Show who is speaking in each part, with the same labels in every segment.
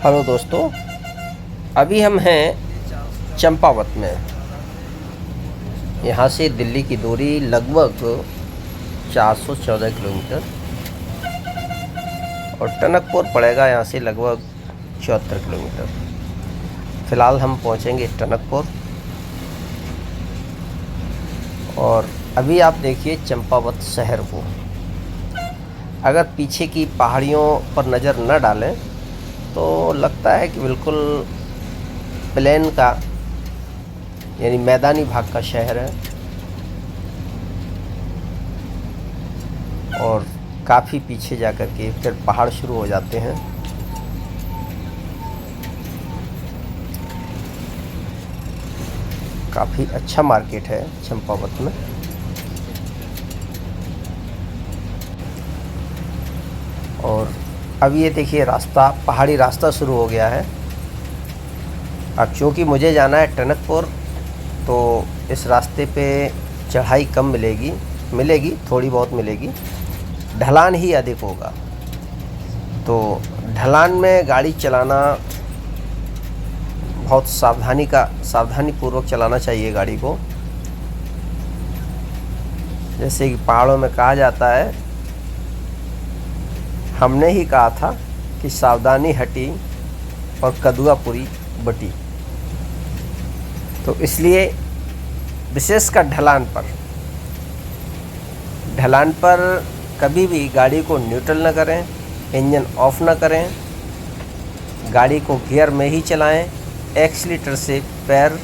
Speaker 1: Hello दोस्तों, अभी हम हैं चंपावत में। यहाँ से दिल्ली की दूरी लगभग 414 किलोमीटर और टनकपुर पड़ेगा यहाँ से लगभग 74 किलोमीटर। फ़िलहाल हम पहुँचेंगे टनकपुर और अभी आप देखिए चंपावत शहर को। अगर पीछे की पहाड़ियों पर नज़र न डालें तो लगता है कि बिल्कुल प्लेन का यानी मैदानी भाग का शहर है और काफ़ी पीछे जाकर के फिर पहाड़ शुरू हो जाते हैं। काफ़ी अच्छा मार्केट है चंपावत में। और अब ये देखिए रास्ता, पहाड़ी रास्ता शुरू हो गया है। अब चूँकि मुझे जाना है टनकपुर तो इस रास्ते पे चढ़ाई कम मिलेगी थोड़ी बहुत मिलेगी, ढलान ही अधिक होगा। तो ढलान में गाड़ी चलाना बहुत सावधानी पूर्वक चलाना चाहिए गाड़ी को। जैसे कि पहाड़ों में कहा जाता है, हमने ही कहा था कि सावधानी हटी और कदुआपुरी बटी। तो इसलिए विशेषकर ढलान पर कभी भी गाड़ी को न्यूट्रल न करें, इंजन ऑफ न करें, गाड़ी को गियर में ही चलाएं, एक्सीलेटर से पैर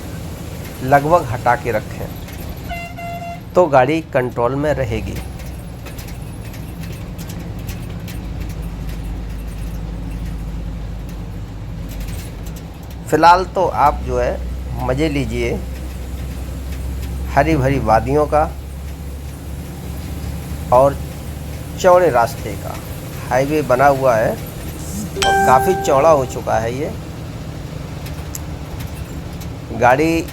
Speaker 1: लगभग हटा के रखें तो गाड़ी कंट्रोल में रहेगी। फ़िलहाल तो आप जो है मज़े लीजिए हरी भरी वादियों का और चौड़े रास्ते का। हाईवे बना हुआ है और काफ़ी चौड़ा हो चुका है ये। गाड़ी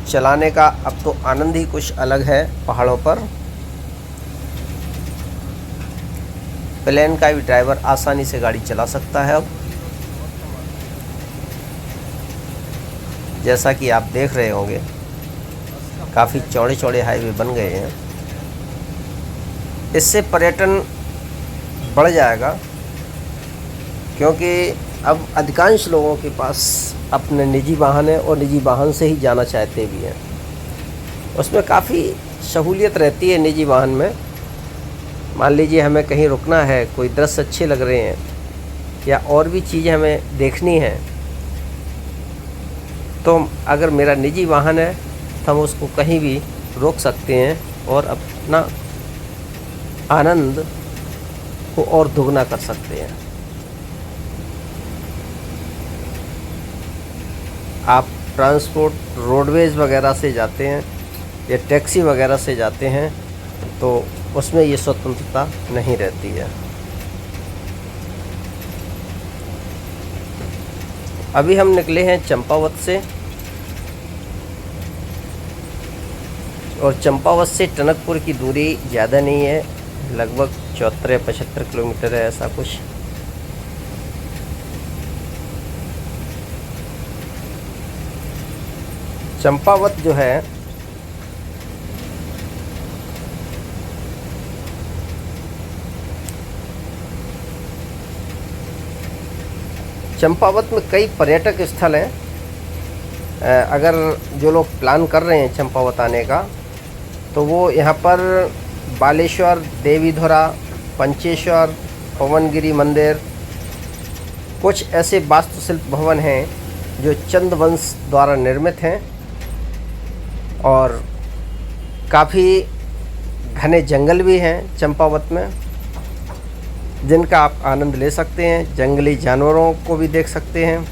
Speaker 1: चलाने का अब तो आनंद ही कुछ अलग है पहाड़ों पर। प्लेन का भी ड्राइवर आसानी से गाड़ी चला सकता है। अब जैसा कि आप देख रहे होंगे काफ़ी चौड़े चौड़े हाईवे बन गए हैं। इससे पर्यटन बढ़ जाएगा क्योंकि अब अधिकांश लोगों के पास अपने निजी वाहन है और निजी वाहन से ही जाना चाहते भी हैं। उसमें काफ़ी सहूलियत रहती है निजी वाहन में। मान लीजिए हमें कहीं रुकना है, कोई दृश्य अच्छे लग रहे हैं या और भी चीज़ें हमें देखनी हैं, तो अगर मेरा निजी वाहन है तो हम उसको कहीं भी रोक सकते हैं और अपना आनंद को और दुगना कर सकते हैं। आप ट्रांसपोर्ट रोडवेज़ वगैरह से जाते हैं या टैक्सी वगैरह से जाते हैं तो उसमें ये स्वतंत्रता नहीं रहती है। अभी हम निकले हैं चंपावत से और चंपावत से टनकपुर की दूरी ज़्यादा नहीं है, लगभग 74 या 75 किलोमीटर है, ऐसा कुछ। चंपावत जो है चंपावत में कई पर्यटक स्थल हैं। अगर जो लोग प्लान कर रहे हैं चंपावत आने का तो वो यहाँ पर बालेश्वर, देवीधुरा, पंचेश्वर, पवनगिरी मंदिर, कुछ ऐसे वास्तुशिल्प भवन हैं जो चंद वंश द्वारा निर्मित हैं और काफ़ी घने जंगल भी हैं चंपावत में जिनका आप आनंद ले सकते हैं। जंगली जानवरों को भी देख सकते हैं।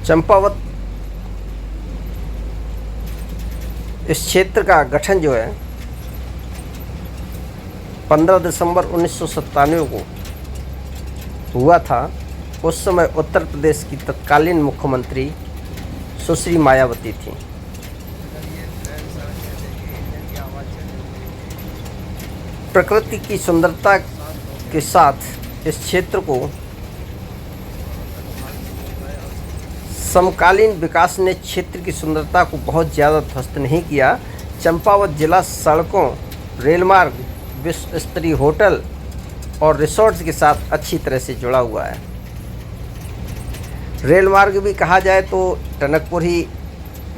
Speaker 1: चंपावत इस क्षेत्र का गठन जो है 15 दिसंबर 1997 को हुआ था। उस समय उत्तर प्रदेश की तत्कालीन मुख्यमंत्री सुश्री मायावती थी। प्रकृति की सुंदरता के साथ इस क्षेत्र को समकालीन विकास ने क्षेत्र की सुंदरता को बहुत ज़्यादा ध्वस्त नहीं किया। चंपावत जिला सड़कों, रेल मार्ग, विश्व स्तरीय होटल और रिसोर्ट्स के साथ अच्छी तरह से जुड़ा हुआ है। रेल मार्ग भी कहा जाए तो टनकपुर ही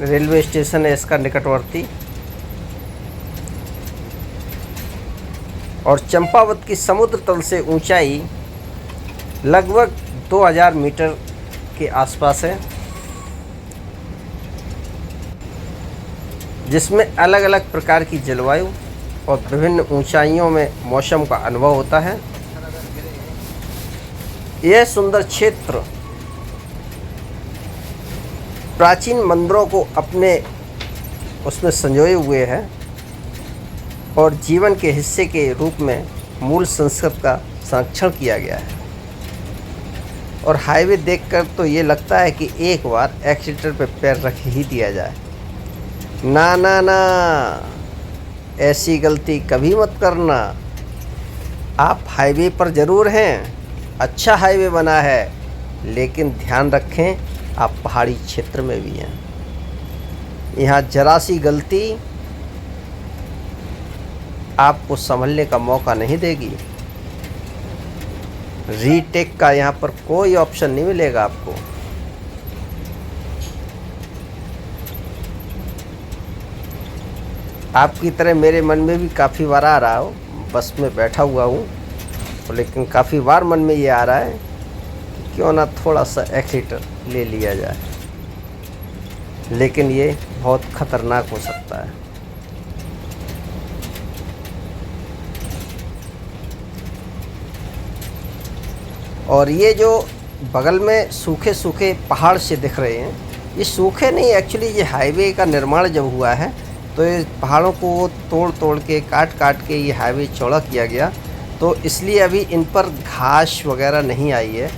Speaker 1: रेलवे स्टेशन है इसका निकटवर्ती। और चंपावत की समुद्र तल से ऊंचाई लगभग 2000 मीटर के आसपास है, जिसमें अलग अलग प्रकार की जलवायु और विभिन्न ऊंचाइयों में मौसम का अनुभव होता है। यह सुंदर क्षेत्र प्राचीन मंदिरों को अपने उसमें संजोए हुए है और जीवन के हिस्से के रूप में मूल संस्कृति का संरक्षण किया गया है। और हाईवे देखकर तो ये लगता है कि एक बार एक्सीटर पे पैर रख ही दिया जाए। ना ना ना, ऐसी गलती कभी मत करना। आप हाईवे पर ज़रूर हैं, अच्छा हाईवे बना है, लेकिन ध्यान रखें आप पहाड़ी क्षेत्र में भी हैं। यहाँ जरा सी गलती आपको संभलने का मौका नहीं देगी। रीटेक का यहाँ पर कोई ऑप्शन नहीं मिलेगा आपको। आपकी तरह मेरे मन में भी काफ़ी बार आ रहा हो, बस में बैठा हुआ हूँ, लेकिन काफ़ी बार मन में ये आ रहा है कि क्यों ना थोड़ा सा एक्सीटर ले लिया जाए, लेकिन ये बहुत ख़तरनाक हो सकता है। और ये जो बगल में सूखे सूखे पहाड़ से दिख रहे हैं, ये सूखे नहीं, एक्चुअली ये हाईवे का निर्माण जब हुआ है तो ये पहाड़ों को तोड़ तोड़ के काट काट के ये हाईवे चौड़ा किया गया, तो इसलिए अभी इन पर घास वगैरह नहीं आई है।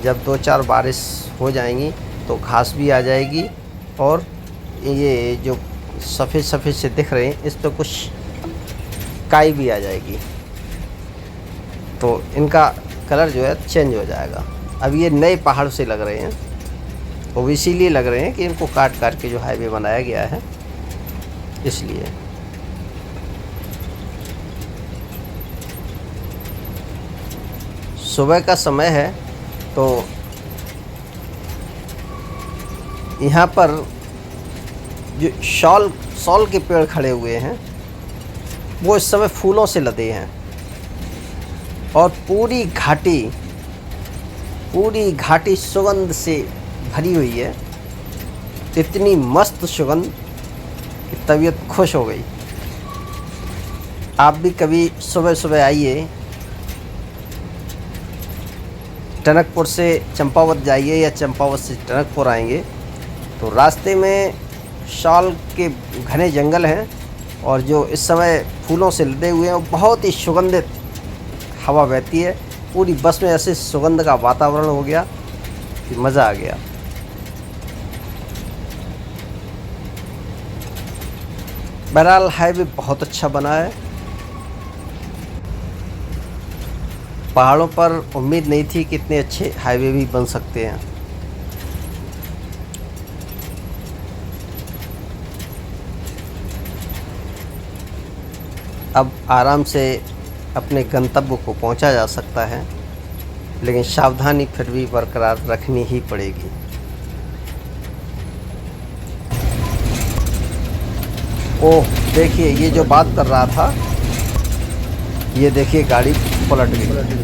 Speaker 1: जब 2-4 बारिश हो जाएंगी तो घास भी आ जाएगी और ये जो सफ़ेद सफ़ेद से दिख रहे हैं इस पर कुछ काई भी आ जाएगी, तो इनका कलर जो है चेंज हो जाएगा। अब ये नए पहाड़ से लग रहे हैं, वो इसीलिए लग रहे हैं कि इनको काट काट के जो हाईवे बनाया गया है, इसलिए। सुबह का समय है तो यहाँ पर जो शॉल के पेड़ खड़े हुए हैं वो इस समय फूलों से लदे हैं और पूरी घाटी सुगंध से भरी हुई है। इतनी मस्त सुगंध कि तबीयत खुश हो गई। आप भी कभी सुबह सुबह आइए, टनकपुर से चंपावत जाइए या चंपावत से टनकपुर आएंगे तो रास्ते में शॉल के घने जंगल हैं और जो इस समय फूलों से लदे हुए हैं, वो बहुत ही सुगंधित हवा बहती है। पूरी बस में ऐसे सुगंध का वातावरण हो गया कि मज़ा आ गया। बहरहाल हाईवे बहुत अच्छा बना है। पहाड़ों पर उम्मीद नहीं थी कि इतने अच्छे हाईवे भी बन सकते हैं। अब आराम से अपने गंतव्य को पहुंचा जा सकता है, लेकिन सावधानी फिर भी बरकरार रखनी ही पड़ेगी। ओह देखिए, ये जो बात कर रहा था, ये देखिए गाड़ी पलट गई।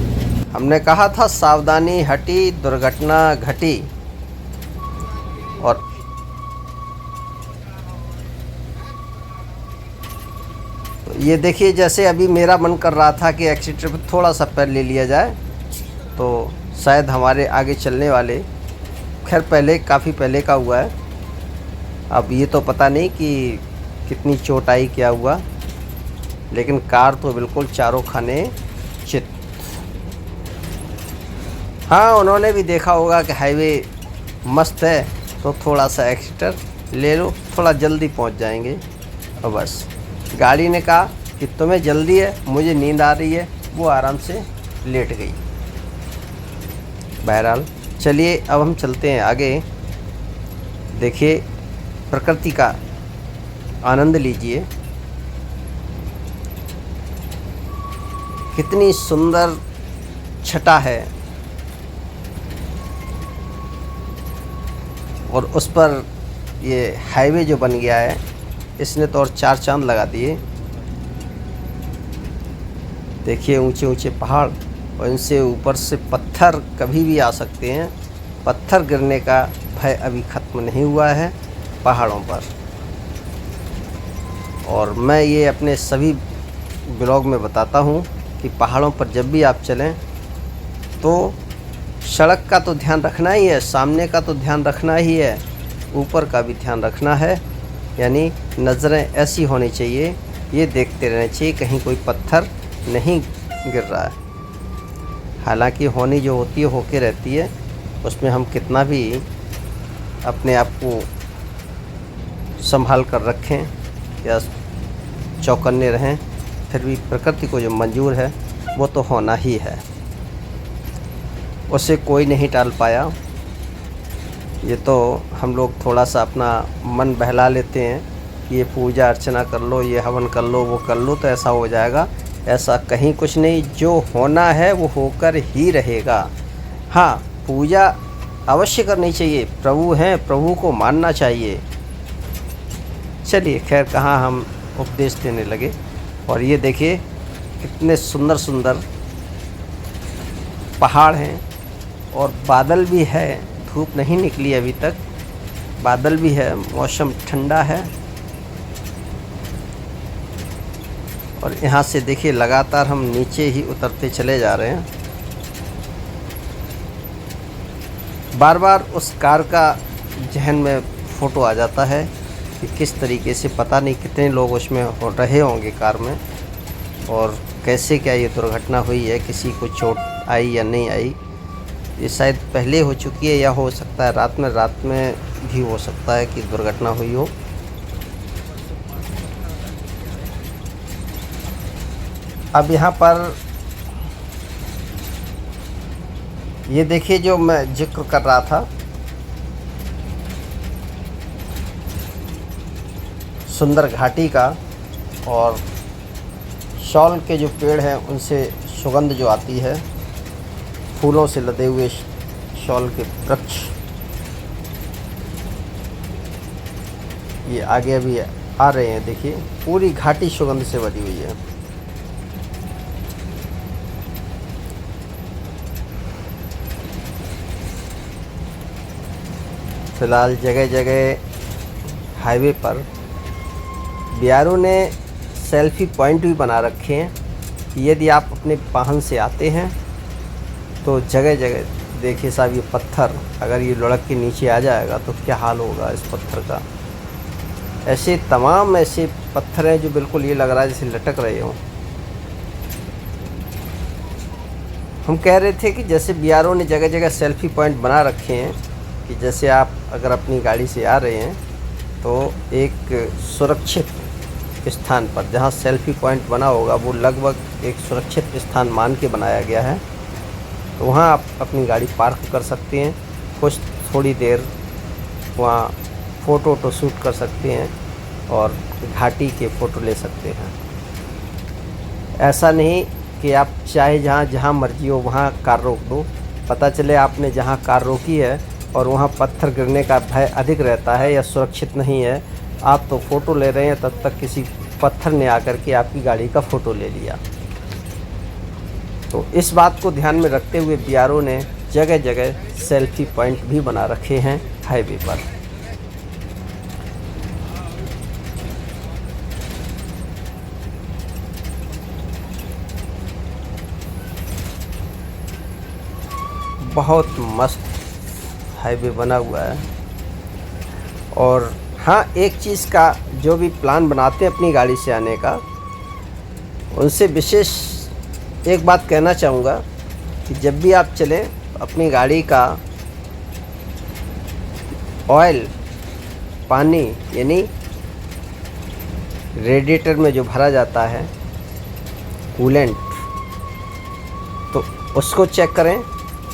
Speaker 1: हमने कहा था सावधानी हटी दुर्घटना घटी। और ये देखिए, जैसे अभी मेरा मन कर रहा था कि एक्सीटर पर थोड़ा सा पैर ले लिया जाए, तो शायद हमारे आगे चलने वाले, खैर पहले काफ़ी पहले का हुआ है, अब ये तो पता नहीं कि कितनी चोट आई क्या हुआ, लेकिन कार तो बिल्कुल चारों खाने चित। हाँ, उन्होंने भी देखा होगा कि हाईवे मस्त है तो थोड़ा सा एक्सीटर ले लो, थोड़ा जल्दी पहुंच जाएंगे। और बस गाड़ी ने कहा कि तुम्हें जल्दी है, मुझे नींद आ रही है, वो आराम से लेट गई। बहरहाल चलिए अब हम चलते हैं आगे। देखिए प्रकृति का आनंद लीजिए, कितनी सुंदर छटा है और उस पर ये हाईवे जो बन गया है इसने तो और चार चांद लगा दिए। देखिए ऊंचे ऊंचे पहाड़ और इनसे ऊपर से पत्थर कभी भी आ सकते हैं। पत्थर गिरने का भय अभी ख़त्म नहीं हुआ है पहाड़ों पर। और मैं ये अपने सभी ब्लॉग में बताता हूँ कि पहाड़ों पर जब भी आप चलें तो सड़क का तो ध्यान रखना ही है, सामने का तो ध्यान रखना ही है, ऊपर का भी ध्यान रखना है। यानी नज़रें ऐसी होनी चाहिए, ये देखते रहना चाहिए कहीं कोई पत्थर नहीं गिर रहा है। हालांकि होनी जो होती है होके रहती है, उसमें हम कितना भी अपने आप को संभाल कर रखें या चौकन्ने रहें, फिर भी प्रकृति को जो मंजूर है वो तो होना ही है, उसे कोई नहीं टाल पाया। ये तो हम लोग थोड़ा सा अपना मन बहला लेते हैं, ये पूजा अर्चना कर लो, ये हवन कर लो, वो कर लो तो ऐसा हो जाएगा। ऐसा कहीं कुछ नहीं, जो होना है वो होकर ही रहेगा। हाँ, पूजा अवश्य करनी चाहिए, प्रभु हैं, प्रभु को मानना चाहिए। चलिए खैर कहाँ हम उपदेश देने लगे। और ये देखिए कितने सुंदर सुंदर पहाड़ हैं और बादल भी है, धूप नहीं निकली अभी तक, बादल भी है, मौसम ठंडा है। और यहाँ से देखिए लगातार हम नीचे ही उतरते चले जा रहे हैं। बार बार उस कार का जहन में फ़ोटो आ जाता है कि किस तरीके से, पता नहीं कितने लोग उसमें रहे होंगे कार में और कैसे क्या ये दुर्घटना हुई है, किसी को चोट आई या नहीं आई। ये शायद पहले हो चुकी है या हो सकता है रात में भी हो सकता है कि दुर्घटना हुई हो। अब यहाँ पर ये देखिए जो मैं जिक्र कर रहा था, सुंदर घाटी का, और शॉल के जो पेड़ हैं उनसे सुगंध जो आती है, फूलों से लदे हुए शॉल के वृक्ष, ये आगे अभी आ रहे हैं। देखिए पूरी घाटी सुगंध से भरी हुई है। फिलहाल जगह जगह हाईवे पर बिहारों ने सेल्फी पॉइंट भी बना रखे हैं कि यदि आप अपने वाहन से आते हैं तो जगह जगह देखिए साहब, ये पत्थर अगर ये लुढ़क के नीचे आ जाएगा तो क्या हाल होगा इस पत्थर का। ऐसे तमाम ऐसे पत्थर हैं जो बिल्कुल ये लग रहा है जैसे लटक रहे हों। हम कह रहे थे कि जैसे बिहारों ने जगह जगह सेल्फी पॉइंट बना रखे हैं कि जैसे आप अगर अपनी गाड़ी से आ रहे हैं तो एक सुरक्षित स्थान पर जहां सेल्फी पॉइंट बना होगा, वो लगभग एक सुरक्षित स्थान मान के बनाया गया है, तो वहां आप अपनी गाड़ी पार्क कर सकते हैं, कुछ थोड़ी देर वहां फ़ोटो शूट कर सकते हैं और घाटी के फ़ोटो ले सकते हैं। ऐसा नहीं कि आप चाहे जहाँ मर्जी हो वहाँ कार रोक दो, पता चले आपने जहाँ कार रोकी है और वहाँ पत्थर गिरने का भय अधिक रहता है या सुरक्षित नहीं है, आप तो फ़ोटो ले रहे हैं, तब तक किसी पत्थर ने आकर के आपकी गाड़ी का फ़ोटो ले लिया। तो इस बात को ध्यान में रखते हुए बिहारों ने जगह जगह सेल्फी पॉइंट भी बना रखे हैं हाईवे पर। बहुत मस्त हाईवे बना हुआ है। और हाँ, एक चीज़ का जो भी प्लान बनाते हैं अपनी गाड़ी से आने का, उनसे विशेष एक बात कहना चाहूँगा कि जब भी आप चलें अपनी गाड़ी का ऑयल, पानी यानी रेडिएटर में जो भरा जाता है कूलेंट, तो उसको चेक करें।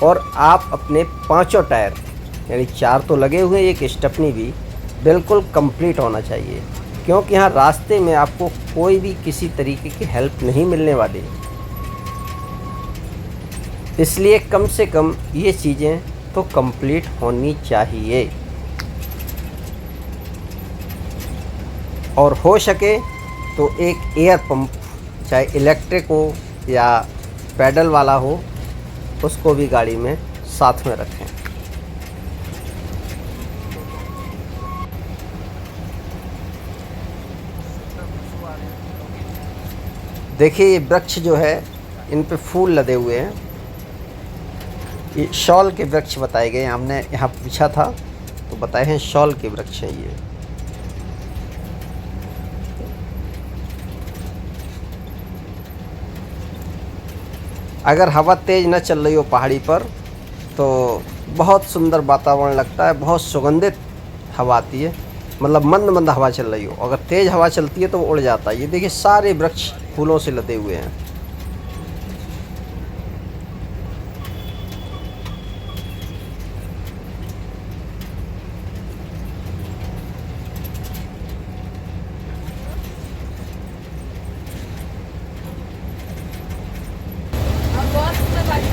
Speaker 1: और आप अपने पांचों टायर, यानी 4 तो लगे हुए, एक स्टेपनी भी बिल्कुल कंप्लीट होना चाहिए, क्योंकि यहाँ रास्ते में आपको कोई भी किसी तरीके की हेल्प नहीं मिलने वाली। इसलिए कम से कम ये चीज़ें तो कंप्लीट होनी चाहिए। और हो सके तो एक एयर पंप, चाहे इलेक्ट्रिक हो या पैडल वाला हो, उसको भी गाड़ी में साथ में रखें। देखिए ये वृक्ष जो है, इन पे फूल लदे हुए हैं। ये शॉल के वृक्ष बताए गए, हमने यहाँ पूछा था तो बताए हैं शॉल के वृक्ष हैं ये। अगर हवा तेज़ न चल रही हो पहाड़ी पर तो बहुत सुंदर वातावरण लगता है, बहुत सुगंधित हवा आती है, मतलब मंद मंद हवा चल रही हो। अगर तेज़ हवा चलती है तो वो उड़ जाता है। ये देखिए सारे वृक्ष फूलों से लदे हुए हैं।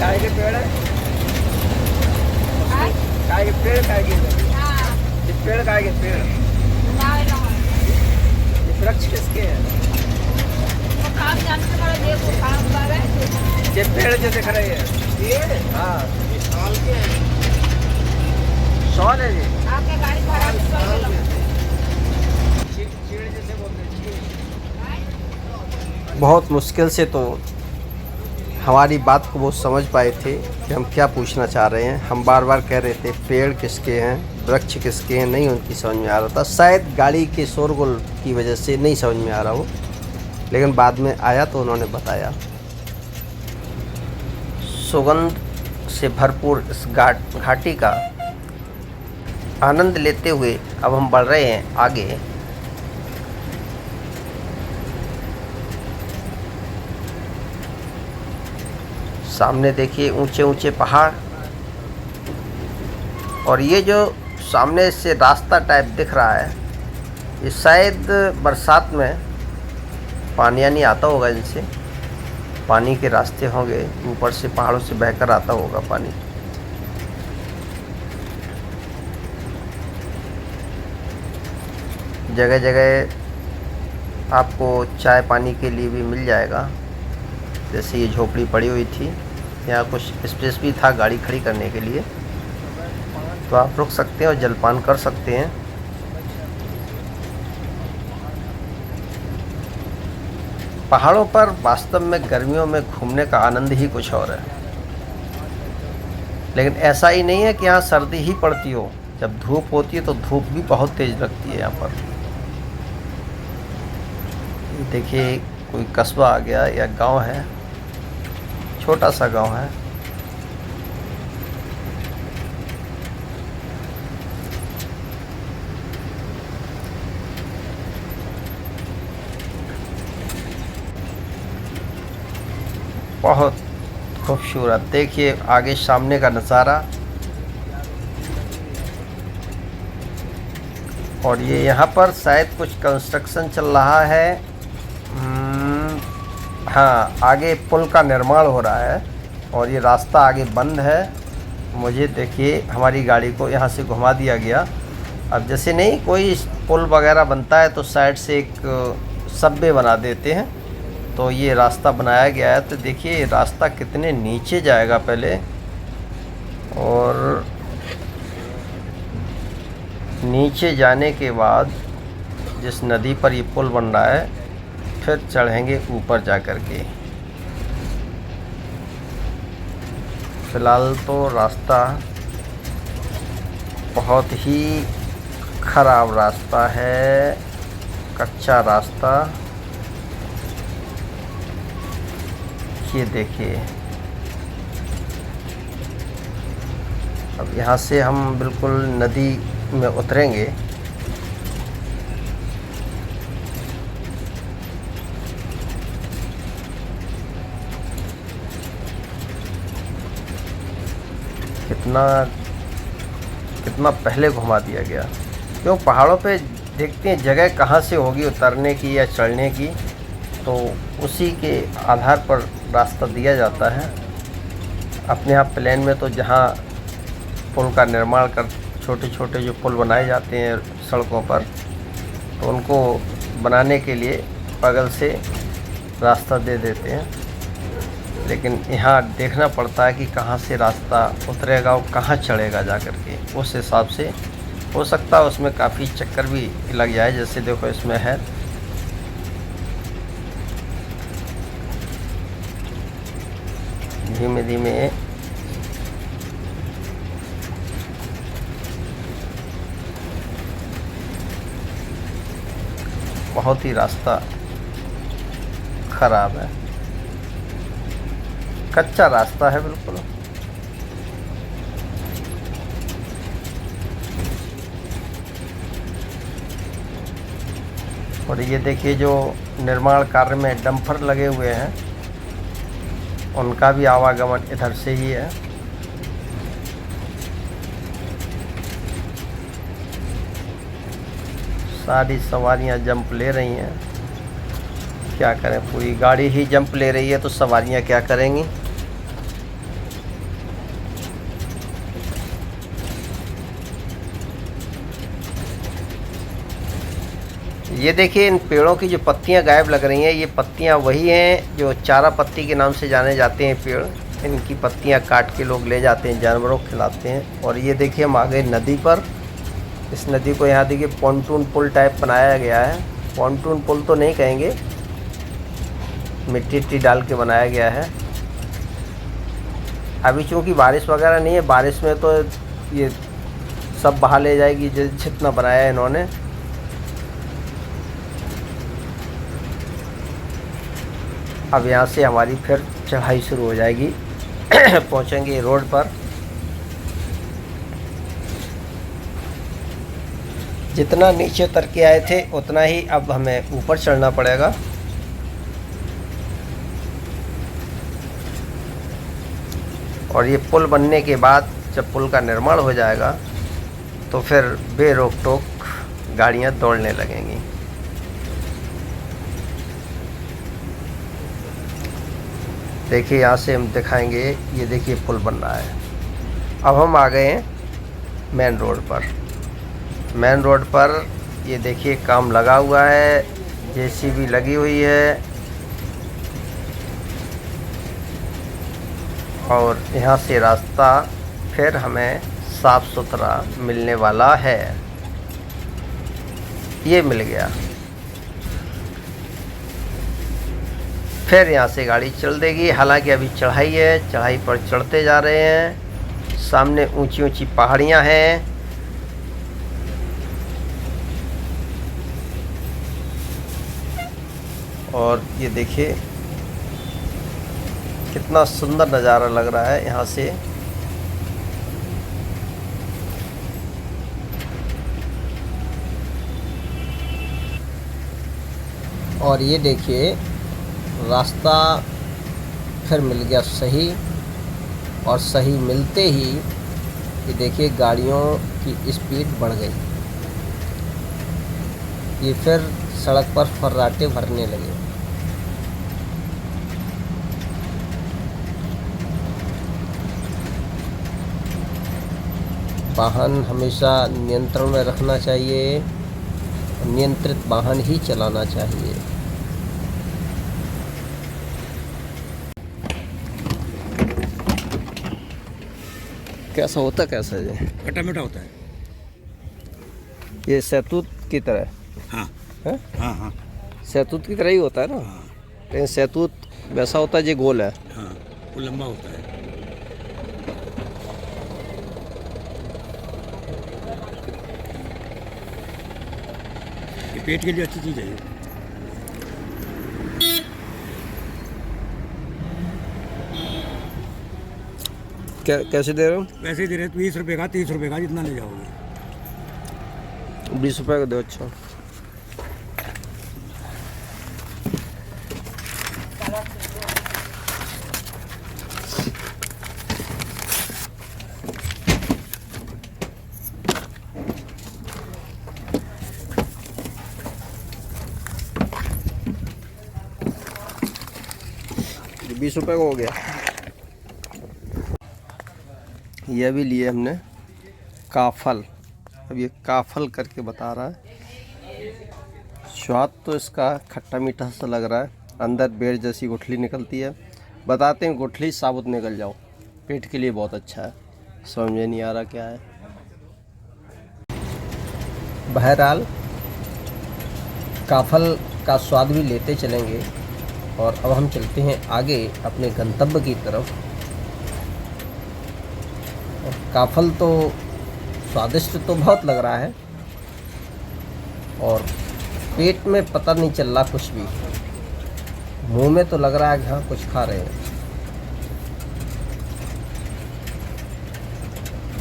Speaker 2: काय के पेड़ है? काय के पेड़, काय के ये पेड़, काय के पेड़, ये वृक्ष किसके हैं? ये पेड़ जो दिख रहे हैं, पेड़, हाँ, ये साल के हैं। शॉल है ये, चीड़ जैसे बोलते हैं, चीड़।
Speaker 1: बहुत मुश्किल से तो हमारी बात को वो समझ पाए थे कि हम क्या पूछना चाह रहे हैं। हम बार बार कह रहे थे पेड़ किसके हैं, वृक्ष किसके हैं, नहीं उनकी समझ में आ रहा था। शायद गाड़ी के शोरगुल की वजह से नहीं समझ में आ रहा हो, लेकिन बाद में आया तो उन्होंने बताया। सुगंध से भरपूर इस घाटी का आनंद लेते हुए अब हम बढ़ रहे हैं आगे। सामने देखिए ऊंचे ऊंचे पहाड़, और ये जो सामने से रास्ता टाइप दिख रहा है, ये शायद बरसात में पानी नहीं आता होगा, इनसे पानी के रास्ते होंगे, ऊपर से पहाड़ों से बहकर आता होगा पानी। जगह जगह आपको चाय पानी के लिए भी मिल जाएगा। जैसे ये झोपड़ी पड़ी हुई थी, यहाँ कुछ स्पेस भी था गाड़ी खड़ी करने के लिए, तो आप रुक सकते हैं और जलपान कर सकते हैं। पहाड़ों पर वास्तव में गर्मियों में घूमने का आनंद ही कुछ और है। लेकिन ऐसा ही नहीं है कि यहाँ सर्दी ही पड़ती हो। जब धूप होती है तो धूप भी बहुत तेज़ लगती है यहाँ पर। देखिए कोई कस्बा आ गया या गांव है, छोटा सा गांव है। बहुत खूबसूरत, देखिए आगे सामने का नज़ारा। और ये यहाँ पर शायद कुछ कंस्ट्रक्शन चल रहा है। हाँ, आगे पुल का निर्माण हो रहा है और ये रास्ता आगे बंद है। मुझे देखिए हमारी गाड़ी को यहाँ से घुमा दिया गया। अब जैसे नहीं कोई पुल वगैरह बनता है तो साइड से एक सबवे बना देते हैं, तो ये रास्ता बनाया गया है। तो देखिए ये रास्ता कितने नीचे जाएगा पहले, और नीचे जाने के बाद जिस नदी पर ये पुल बन रहा है, फिर चढ़ेंगे ऊपर जा कर के। फ़िलहाल तो रास्ता बहुत ही ख़राब रास्ता है, कच्चा रास्ता। ये देखिए, अब यहाँ से हम बिल्कुल नदी में उतरेंगे। कितना कितना पहले घुमा दिया गया। क्यों पहाड़ों पे देखते हैं जगह कहाँ से होगी उतरने की या चढ़ने की, तो उसी के आधार पर रास्ता दिया जाता है। अपने यहाँ प्लेन में तो जहाँ पुल का निर्माण कर छोटे छोटे जो पुल बनाए जाते हैं सड़कों पर, तो उनको बनाने के लिए बगल से रास्ता दे देते हैं। लेकिन यहाँ देखना पड़ता है कि कहाँ से रास्ता उतरेगा और कहाँ चढ़ेगा जा कर के। उस हिसाब से हो सकता है उसमें काफ़ी चक्कर भी लग जाए। जैसे देखो इसमें है धीमे धीमे बहुत ही रास्ता ख़राब है, कच्चा रास्ता है बिल्कुल। और ये देखिए जो निर्माण कार्य में डंपर लगे हुए हैं, उनका भी आवागमन इधर से ही है। सारी सवारियां जंप ले रही हैं, क्या करें, पूरी गाड़ी ही जंप ले रही है तो सवारियां क्या करेंगी। ये देखिए इन पेड़ों की जो पत्तियां गायब लग रही हैं, ये पत्तियां वही हैं जो चारा पत्ती के नाम से जाने जाते हैं पेड़। इनकी पत्तियां काट के लोग ले जाते हैं, जानवरों को खिलाते हैं। और ये देखिए हम आ गए नदी पर। इस नदी को यहाँ देखिए पॉन्टून पुल टाइप बनाया गया है। पॉन्टून पुल तो नहीं कहेंगे, मिट्टी डाल के बनाया गया है। अभी चूँकि बारिश वगैरह नहीं है, बारिश में तो ये सब बहा ले जाएगी जितना बनाया है इन्होंने। अब यहाँ से हमारी फिर चढ़ाई शुरू हो जाएगी। पहुँचेंगे रोड पर। जितना नीचे उतर के आए थे उतना ही अब हमें ऊपर चढ़ना पड़ेगा। और ये पुल बनने के बाद जब पुल का निर्माण हो जाएगा तो फिर बेरोक टोक गाड़ियाँ दौड़ने लगेंगी। देखिए यहाँ से हम दिखाएंगे, ये देखिए पुल बन रहा है। अब हम आ गए हैं मेन रोड पर। मेन रोड पर ये देखिए काम लगा हुआ है, जेसीबी लगी हुई है। और यहाँ से रास्ता फिर हमें साफ़ सुथरा मिलने वाला है। ये मिल गया। फिर यहाँ से गाड़ी चल देगी। हालांकि अभी चढ़ाई है, चढ़ाई पर चढ़ते जा रहे हैं। सामने ऊंची ऊंची पहाड़ियाँ हैं। और ये देखिए कितना सुंदर नज़ारा लग रहा है यहाँ से। और ये देखिए रास्ता फिर मिल गया सही। और सही मिलते ही ये देखिए गाड़ियों की स्पीड बढ़ गई। ये फिर सड़क पर फर्राटे भरने लगे। वाहन हमेशा नियंत्रण में रखना चाहिए, नियंत्रित वाहन ही चलाना चाहिए। कैसा होता कैसा है?
Speaker 2: खट्टा मीठा होता है।
Speaker 1: ये सहतूत की तरह
Speaker 2: हाँ
Speaker 1: है?
Speaker 2: हाँ हाँ
Speaker 1: सहतूत की तरह ही होता है ना।
Speaker 2: हाँ
Speaker 1: लेकिन सहतूत वैसा होता है, ये गोल है।
Speaker 2: हाँ, वो लंबा होता है। ये पेट के लिए अच्छी चीज़ है ये।
Speaker 1: कैसे दे रहे हो?
Speaker 2: वैसे ही दे रहे 20 रुपये का, 30 रुपये का, जितना ले जाओगे।
Speaker 1: 20 रुपये का दो। अच्छा 20 रुपए का हो गया। यह भी लिए हमने काफल। अब ये काफल करके बता रहा है। स्वाद तो इसका खट्टा मीठा सा लग रहा है। अंदर बेर जैसी गुठली निकलती है। बताते हैं गुठली साबुत निकल जाओ, पेट के लिए बहुत अच्छा है। समझ में नहीं आ रहा क्या है। बहरहाल काफल का स्वाद भी लेते चलेंगे। और अब हम चलते हैं आगे अपने गंतव्य की तरफ। और काफल तो स्वादिष्ट तो बहुत लग रहा है और पेट में पता नहीं चल रहा कुछ भी। मुंह में तो लग रहा है कि हाँ कुछ खा रहे हैं।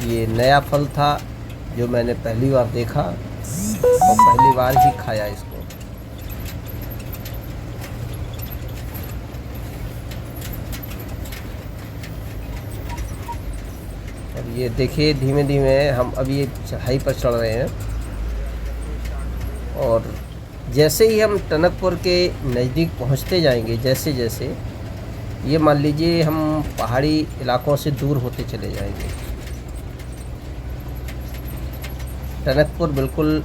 Speaker 1: ये नया फल था जो मैंने पहली बार देखा और पहली बार ही खाया इसको। और ये देखिए धीमे धीमे हम अभी ये चढ़ाई पर चढ़ रहे हैं। और जैसे ही हम टनकपुर के नज़दीक पहुंचते जाएंगे, जैसे जैसे ये मान लीजिए हम पहाड़ी इलाकों से दूर होते चले जाएंगे। टनकपुर बिल्कुल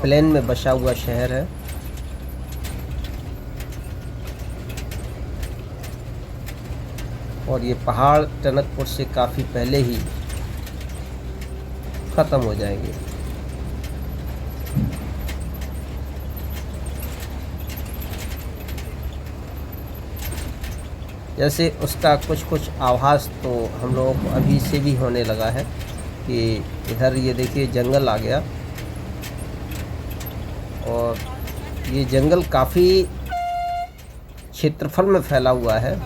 Speaker 1: प्लेन में बसा हुआ शहर है। और ये पहाड़ टनकपुर से काफ़ी पहले ही ख़त्म हो जाएंगे। जैसे उसका कुछ आभास तो हम लोगों को अभी से भी होने लगा है कि इधर ये देखिए जंगल आ गया। और ये जंगल काफ़ी क्षेत्रफल में फैला हुआ है।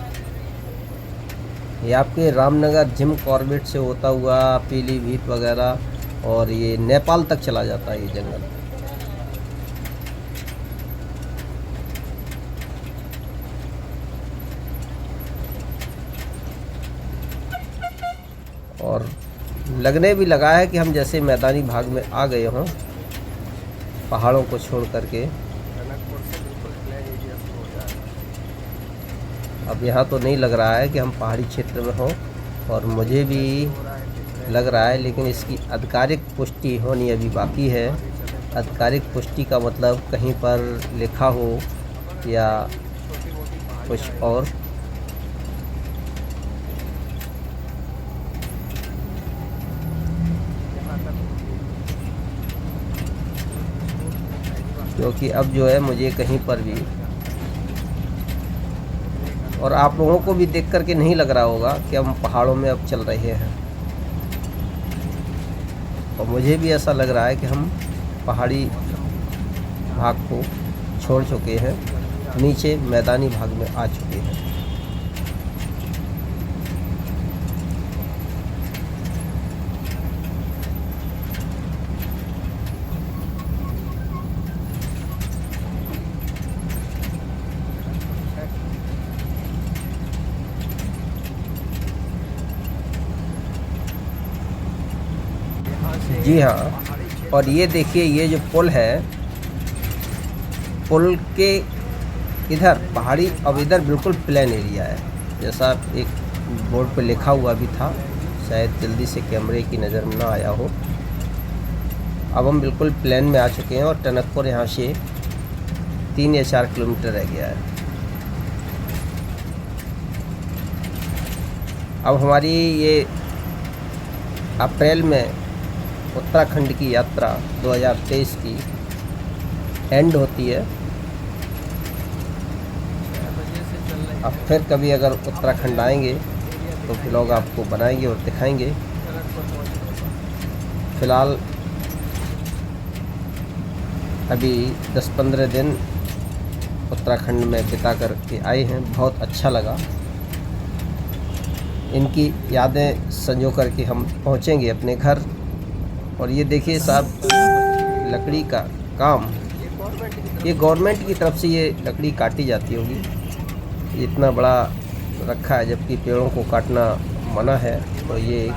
Speaker 1: ये आपके रामनगर जिम कॉर्बेट से होता हुआ पीलीभीत वगैरह और ये नेपाल तक चला जाता है ये जंगल। और लगने भी लगा है कि हम जैसे मैदानी भाग में आ गए हों, पहाड़ों को छोड़ करके। अब यहाँ तो नहीं लग रहा है कि हम पहाड़ी क्षेत्र में हों और मुझे भी लग रहा है, लेकिन इसकी आधिकारिक पुष्टि होनी अभी बाकी है। आधिकारिक पुष्टि का मतलब कहीं पर लिखा हो या कुछ और। क्योंकि अब जो है मुझे कहीं पर भी, और आप लोगों को भी देख करके नहीं लग रहा होगा कि हम पहाड़ों में अब चल रहे हैं। और मुझे भी ऐसा लग रहा है कि हम पहाड़ी भाग को छोड़ चुके हैं, नीचे मैदानी भाग में आ चुके हैं। जी हाँ। और ये देखिए ये जो पुल है, पुल के इधर पहाड़ी, अब इधर बिल्कुल प्लेन एरिया है। जैसा एक बोर्ड पे लिखा हुआ भी था, शायद जल्दी से कैमरे की नज़र में ना आया हो। अब हम बिल्कुल प्लेन में आ चुके हैं और टनकपुर यहाँ से 3 या 4 किलोमीटर रह गया है। अब हमारी ये अप्रैल में उत्तराखंड की यात्रा 2023 की एंड होती है। अब फिर कभी अगर उत्तराखंड आएंगे तो व्लॉग आपको बनाएंगे और दिखाएंगे। फ़िलहाल अभी 10-15 दिन उत्तराखंड में बिता कर के आए हैं, बहुत अच्छा लगा। इनकी यादें संजो करके हम पहुँचेंगे अपने घर। और ये देखिए साहब, लकड़ी का काम, ये गवर्नमेंट की तरफ से ये लकड़ी काटी जाती होगी। इतना बड़ा रखा है, जबकि पेड़ों को काटना मना है। तो ये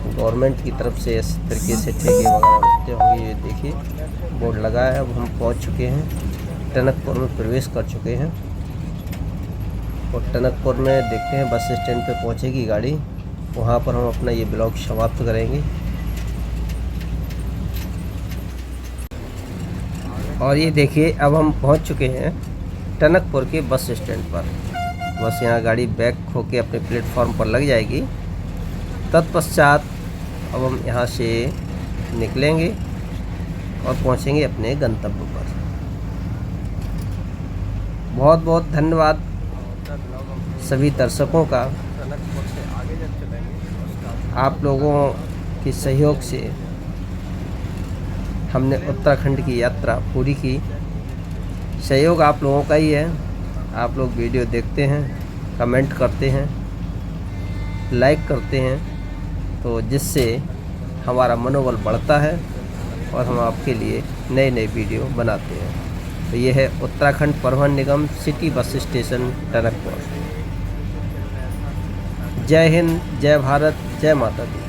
Speaker 1: गवर्नमेंट की तरफ से इस तरीके से ठेके वगैरह लगते होंगे। ये देखिए बोर्ड लगा है। अब हम पहुंच चुके हैं, टनकपुर में प्रवेश कर चुके हैं। और टनकपुर में देखते हैं बस स्टैंड पे पहुंचेगी गाड़ी, वहाँ पर हम अपना ये ब्लॉग समाप्त करेंगे। और ये देखिए अब हम पहुंच चुके हैं टनकपुर के बस स्टैंड पर। बस यहाँ गाड़ी बैक होके अपने प्लेटफॉर्म पर लग जाएगी। तत्पश्चात अब हम यहाँ से निकलेंगे और पहुँचेंगे अपने गंतव्य पर। बहुत बहुत धन्यवाद सभी दर्शकों का। आप लोगों के सहयोग से हमने उत्तराखंड की यात्रा पूरी की। सहयोग आप लोगों का ही है। आप लोग वीडियो देखते हैं, कमेंट करते हैं, लाइक करते हैं, तो जिससे हमारा मनोबल बढ़ता है और हम आपके लिए नए नए वीडियो बनाते हैं। तो ये है उत्तराखंड परिवहन निगम सिटी बस स्टेशन टनकपुर। जय हिंद, जय भारत, जय माता दी।